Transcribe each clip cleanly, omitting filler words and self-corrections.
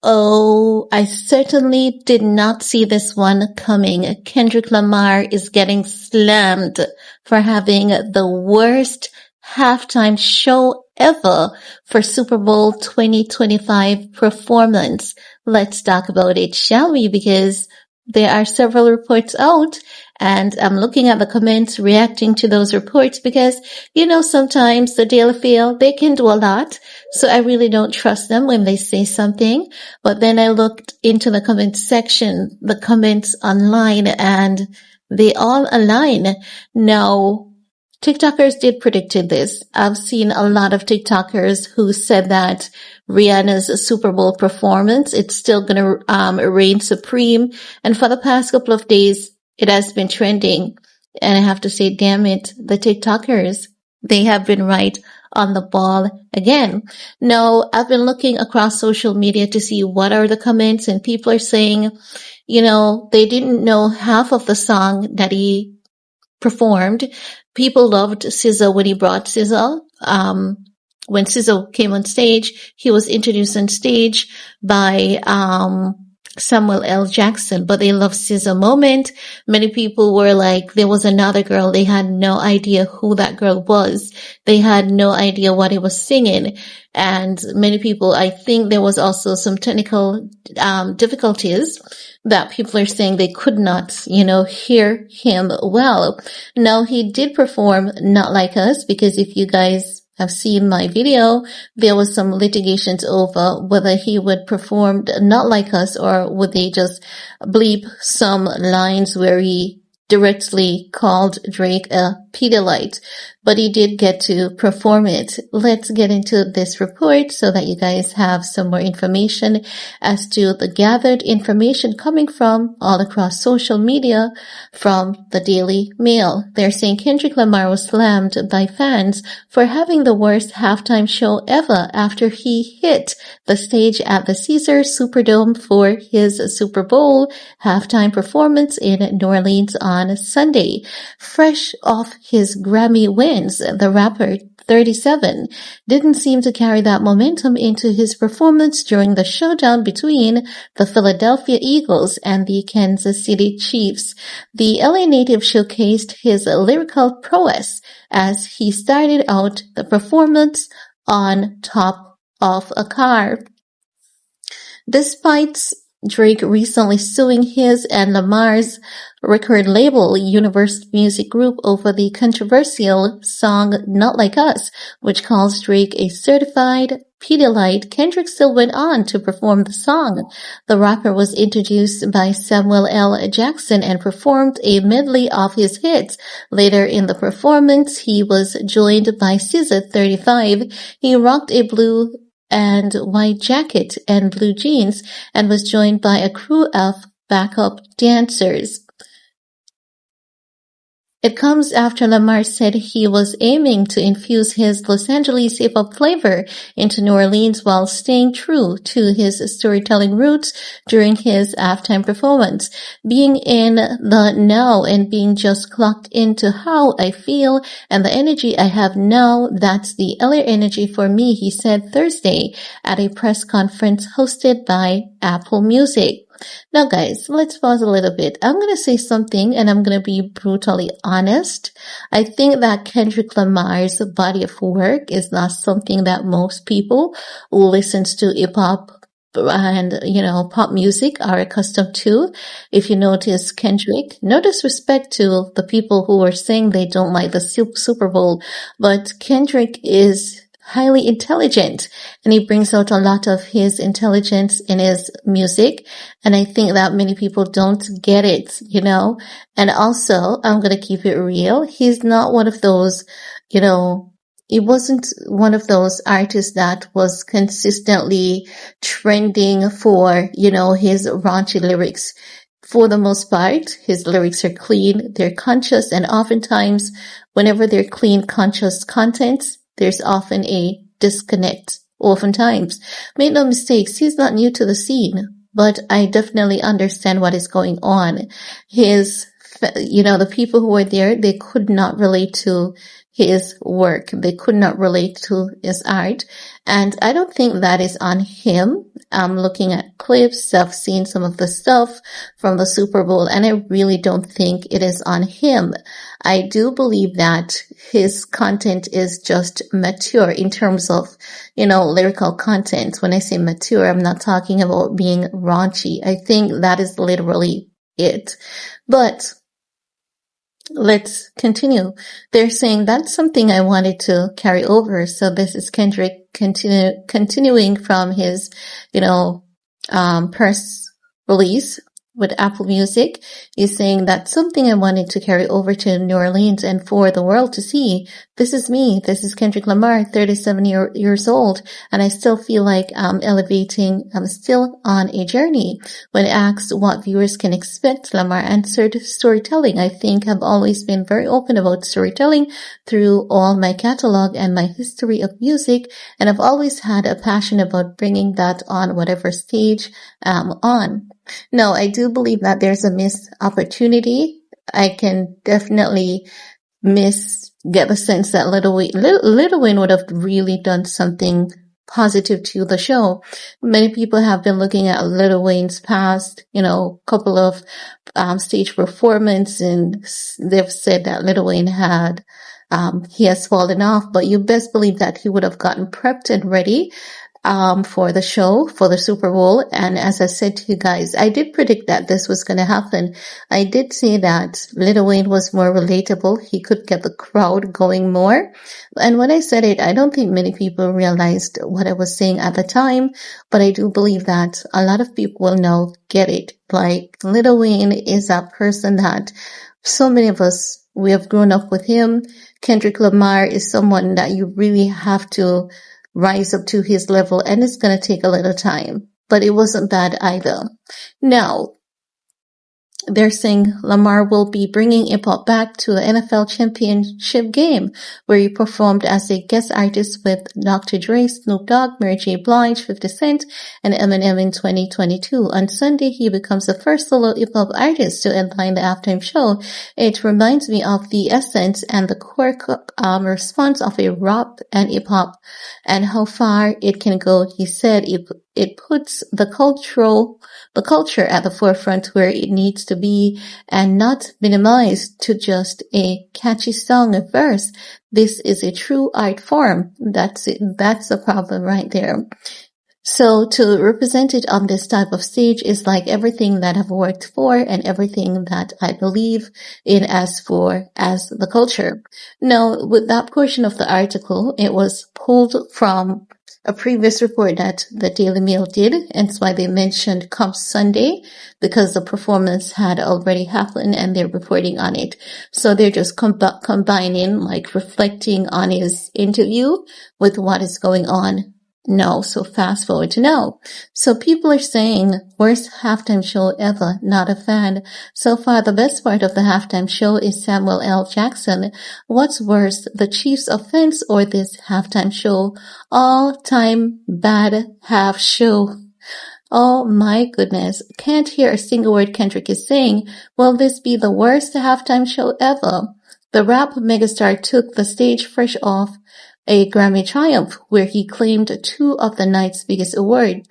Oh, I certainly did not see this one coming. Kendrick Lamar is getting slammed for having the worst halftime show ever for Super Bowl 2025 performance. Let's talk about it, shall we? Because there are several reports out and I'm looking at the comments reacting to those reports because, sometimes the Daily Fail, they can do a lot. So I really don't trust them when they say something. But then I looked into the comments section, the comments online, and they all align. Now, TikTokers did predicted this. I've seen a lot of TikTokers who said that Rihanna's Super Bowl performance, it's still gonna reign supreme. And for the past couple of days, it has been trending. And I have to say, damn it, the TikTokers, they have been right on the ball again. Now, I've been looking across social media to see what are the comments, and people are saying, they didn't know half of the song that he performed. People loved SZA when he brought SZA. When SZA came on stage, he was introduced on stage by Samuel L. Jackson, but they loved SZA moment. Many people were like, there was another girl. They had no idea who that girl was. They had no idea what he was singing. And many people, I think there was also some technical difficulties that people are saying they could not, hear him well. Now, he did perform Not Like Us, because if you guys have seen my video, there was some litigations over whether he would perform Not Like Us or would they just bleep some lines where he directly called Drake a Pedialyte, but he did get to perform it. Let's get into this report so that you guys have some more information as to the gathered information coming from all across social media from the Daily Mail. They're saying Kendrick Lamar was slammed by fans for having the worst halftime show ever after he hit the stage at the Caesars Superdome for his Super Bowl halftime performance in New Orleans on Sunday. Fresh off his Grammy wins, the rapper, 37, didn't seem to carry that momentum into his performance during the showdown between the Philadelphia Eagles and the Kansas City Chiefs. The LA native showcased his lyrical prowess as he started out the performance on top of a car. Despite Drake recently suing his and Lamar's record label, Universal Music Group, over the controversial song Not Like Us, which calls Drake a certified Pedialyte, Kendrick still went on to perform the song. The rapper was introduced by Samuel L. Jackson and performed a medley of his hits. Later in the performance, he was joined by SZA, 35. He rocked a blue and white jacket and blue jeans and was joined by a crew of backup dancers. It comes after Lamar said he was aiming to infuse his Los Angeles hip-hop flavor into New Orleans while staying true to his storytelling roots during his halftime performance. Being in the now and being just clocked into how I feel and the energy I have now, that's the LA energy for me, he said Thursday at a press conference hosted by Apple Music. Now guys, let's pause a little bit. I'm going to say something and I'm going to be brutally honest. I think that Kendrick Lamar's body of work is not something that most people who listens to hip hop and, pop music are accustomed to. If you notice Kendrick, no disrespect to the people who are saying they don't like the Super Bowl, but Kendrick is highly intelligent and he brings out a lot of his intelligence in his music, and I think that many people don't get it, and also I'm going to keep it real, he's not one of those, he wasn't one of those artists that was consistently trending for, his raunchy lyrics. For the most part, his lyrics are clean, they're conscious, and oftentimes whenever they're clean, conscious content, there's often a disconnect. Oftentimes. Make no mistakes, he's not new to the scene, but I definitely understand what is going on. His the people who were there, they could not relate to his work. They could not relate to his art. And I don't think that is on him. I'm looking at clips. I've seen some of the stuff from the Super Bowl, and I really don't think it is on him. I do believe that his content is just mature in terms of, lyrical content. When I say mature, I'm not talking about being raunchy. I think that is literally it. But let's continue. They're saying that's something I wanted to carry over. So this is Kendrick continuing from his, press release with Apple Music. He's saying that's something I wanted to carry over to New Orleans and for the world to see. This is me. This is Kendrick Lamar, 37 years old, and I still feel like I'm elevating. I'm still on a journey. When asked what viewers can expect, Lamar answered storytelling. I think I've always been very open about storytelling through all my catalog and my history of music, and I've always had a passion about bringing that on whatever stage I'm on. No, I do believe that there's a missed opportunity. I can definitely get the sense that Lil Wayne would have really done something positive to the show. Many people have been looking at Lil Wayne's past, couple of stage performance, and they've said that Lil Wayne he has fallen off, but you best believe that he would have gotten prepped and ready for the show, for the Super Bowl. And as I said to you guys, I did predict that this was going to happen. I did say that Lil Wayne was more relatable. He could get the crowd going more. And when I said it, I don't think many people realized what I was saying at the time, but I do believe that a lot of people will now get it. Like, Lil Wayne is that person that so many of us, we have grown up with him. Kendrick Lamar is someone that you really have to rise up to his level, and it's going to take a little time, but it wasn't bad either. Now, they're saying Lamar will be bringing hip-hop back to the NFL championship game, where he performed as a guest artist with Dr. Dre, Snoop Dogg, Mary J. Blige, 50 Cent, and Eminem in 2022. On Sunday, he becomes the first solo hip-hop artist to headline the halftime show. It reminds me of the essence and the core response of a rap and hip-hop, and how far it can go. He said it puts the culture at the forefront where it needs to be, and not minimized to just a catchy song or verse. This is a true art form. That's it. That's the problem right there. So to represent it on this type of stage is like everything that I've worked for and everything that I believe in as the culture. Now, with that portion of the article, it was pulled from a previous report that the Daily Mail did, and that's why they mentioned come Sunday, because the performance had already happened and they're reporting on it. So they're just combining, like reflecting on his interview with what is going on now. So fast forward to now. So people are saying, worst halftime show ever, not a fan. So far, the best part of the halftime show is Samuel L. Jackson. What's worse, the Chiefs' offense or this halftime show? All-time bad half show. Oh my goodness. Can't hear a single word Kendrick is saying. Will this be the worst halftime show ever? The rap megastar took the stage fresh off a Grammy triumph, where he claimed two of the night's biggest awards,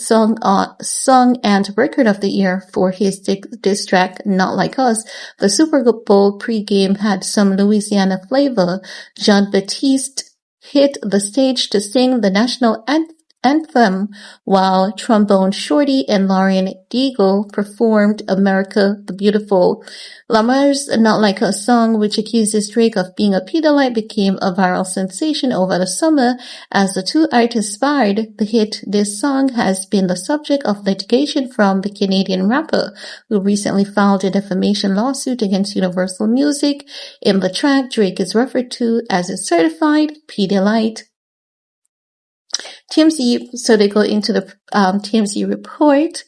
Song and Record of the Year for his diss track, Not Like Us. The Super Bowl pregame had some Louisiana flavor. Jean-Baptiste hit the stage to sing the national anthem, while Trombone Shorty and Lauren Daigle performed America the Beautiful. Lamar's Not Like Us song, which accuses Drake of being a pedalite, became a viral sensation over the summer as the two artists sparred. The hit, this song, has been the subject of litigation from the Canadian rapper, who recently filed a defamation lawsuit against Universal Music. In the track, Drake is referred to as a certified pedalite. TMZ, so they go into the TMZ report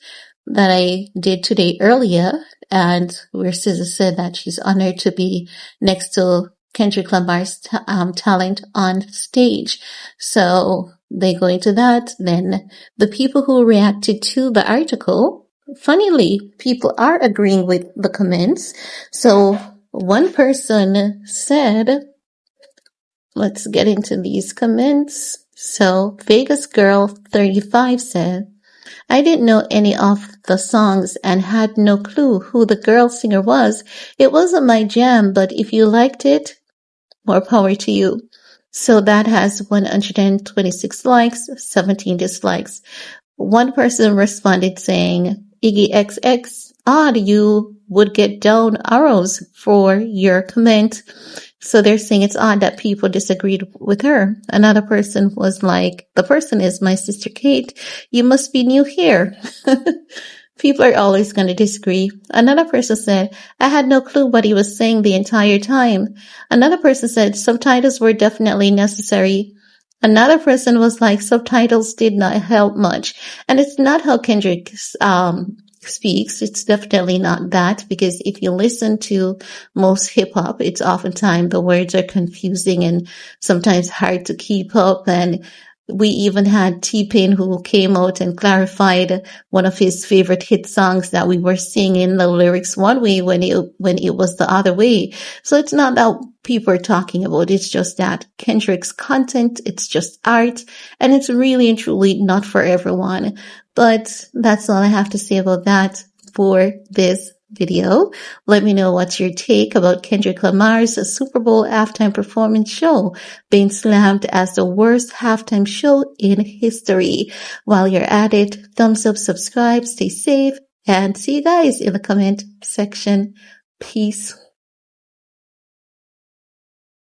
that I did today earlier, and where SZA said that she's honored to be next to Kendrick Lamar's talent on stage. So they go into that. Then the people who reacted to the article, funnily, people are agreeing with the comments. So one person said, let's get into these comments. So Vegas Girl 35 said, I didn't know any of the songs and had no clue who the girl singer was. It wasn't my jam, but if you liked it, more power to you. So that has 126 likes, 17 dislikes. One person responded saying, Iggy XX, odd you would get down arrows for your comment. So they're saying it's odd that people disagreed with her. Another person was like, the person is my sister Kate. You must be new here. People are always going to disagree. Another person said, I had no clue what he was saying the entire time. Another person said, subtitles were definitely necessary. Another person was like, subtitles did not help much. And it's not how Kendrick speaks. It's definitely not that, because if you listen to most hip hop, it's oftentimes the words are confusing and sometimes hard to keep up. And we even had T-Pain who came out and clarified one of his favorite hit songs that we were singing the lyrics one way when it was the other way. So it's not that people are talking about. It's just that Kendrick's content, it's just art, and it's really and truly not for everyone. But that's all I have to say about that for this video. Let me know what's your take about Kendrick Lamar's Super Bowl halftime performance show being slammed as the worst halftime show in history. While you're at it, thumbs up, subscribe, stay safe, and see you guys in the comment section. Peace.